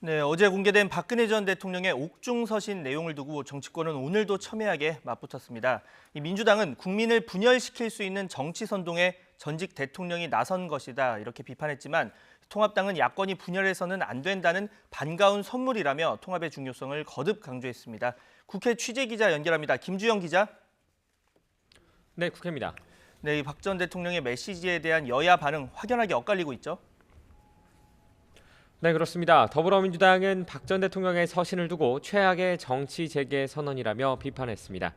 네, 어제 공개된 박근혜 전 대통령의 옥중 서신 내용을 두고 정치권은 오늘도 첨예하게 맞붙었습니다. 이 민주당은 국민을 분열시킬 수 있는 정치 선동에 전직 대통령이 나선 것이다 이렇게 비판했지만 통합당은 야권이 분열해서는 안 된다는 반가운 선물이라며 통합의 중요성을 거듭 강조했습니다. 국회 취재기자 연결합니다. 김주영 기자. 네, 국회입니다. 네, 박 전 대통령의 메시지에 대한 여야 반응 확연하게 엇갈리고 있죠. 네, 그렇습니다. 더불어민주당은 박 전 대통령의 서신을 두고 최악의 정치 재개 선언이라며 비판했습니다.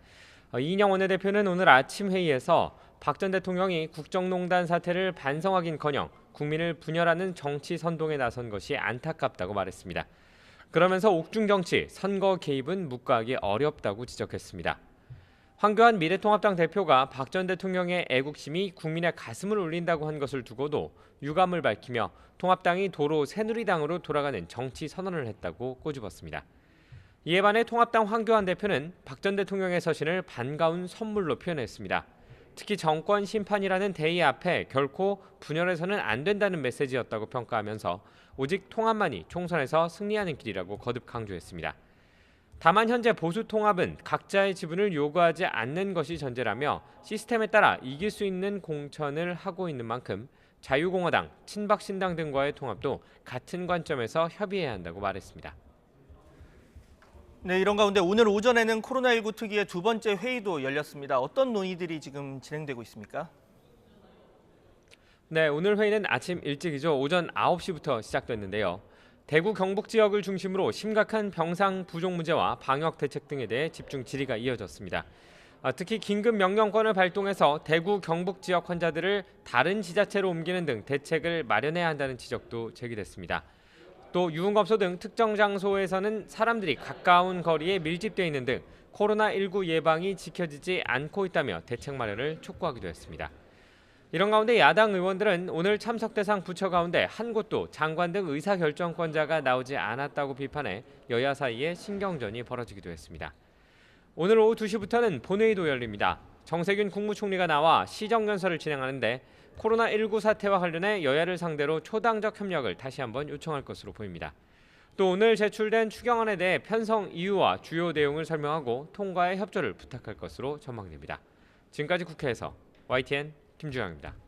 이인영 원내대표는 오늘 아침 회의에서 박 전 대통령이 국정농단 사태를 반성하긴커녕 국민을 분열하는 정치 선동에 나선 것이 안타깝다고 말했습니다. 그러면서 옥중 정치, 선거 개입은 묵과하기 어렵다고 지적했습니다. 황교안 미래통합당 대표가 박 전 대통령의 애국심이 국민의 가슴을 울린다고 한 것을 두고도 유감을 밝히며 통합당이 도로 새누리당으로 돌아가는 정치 선언을 했다고 꼬집었습니다. 이에 반해 통합당 황교안 대표는 박 전 대통령의 서신을 반가운 선물로 표현했습니다. 특히 정권 심판이라는 대의 앞에 결코 분열해서는 안 된다는 메시지였다고 평가하면서 오직 통합만이 총선에서 승리하는 길이라고 거듭 강조했습니다. 다만 현재 보수 통합은 각자의 지분을 요구하지 않는 것이 전제라며 시스템에 따라 이길 수 있는 공천을 하고 있는 만큼 자유공화당, 친박신당 등과의 통합도 같은 관점에서 협의해야 한다고 말했습니다. 네, 이런 가운데 오늘 오전에는 코로나19 특위의 두 번째 회의도 열렸습니다. 어떤 논의들이 지금 진행되고 있습니까? 네, 오늘 회의는 아침 일찍이죠. 오전 9시부터 시작됐는데요. 대구 경북 지역을 중심으로 심각한 병상 부족 문제와 방역 대책 등에 대해 집중 질의가 이어졌습니다. 특히 긴급 명령권을 발동해서 대구 경북 지역 환자들을 다른 지자체로 옮기는 등 대책을 마련해야 한다는 지적도 제기됐습니다. 또 유흥업소 등 특정 장소에서는 사람들이 가까운 거리에 밀집돼 있는 등 코로나19 예방이 지켜지지 않고 있다며 대책 마련을 촉구하기도 했습니다. 이런 가운데 야당 의원들은 오늘 참석 대상 부처 가운데 한 곳도 장관 등 의사결정권자가 나오지 않았다고 비판해 여야 사이에 신경전이 벌어지기도 했습니다. 오늘 오후 2시부터는 본회의도 열립니다. 정세균 국무총리가 나와 시정연설을 진행하는데 코로나19 사태와 관련해 여야를 상대로 초당적 협력을 다시 한번 요청할 것으로 보입니다. 또 오늘 제출된 추경안에 대해 편성 이유와 주요 내용을 설명하고 통과에 협조를 부탁할 것으로 전망됩니다. 지금까지 국회에서 YTN 김주영입니다.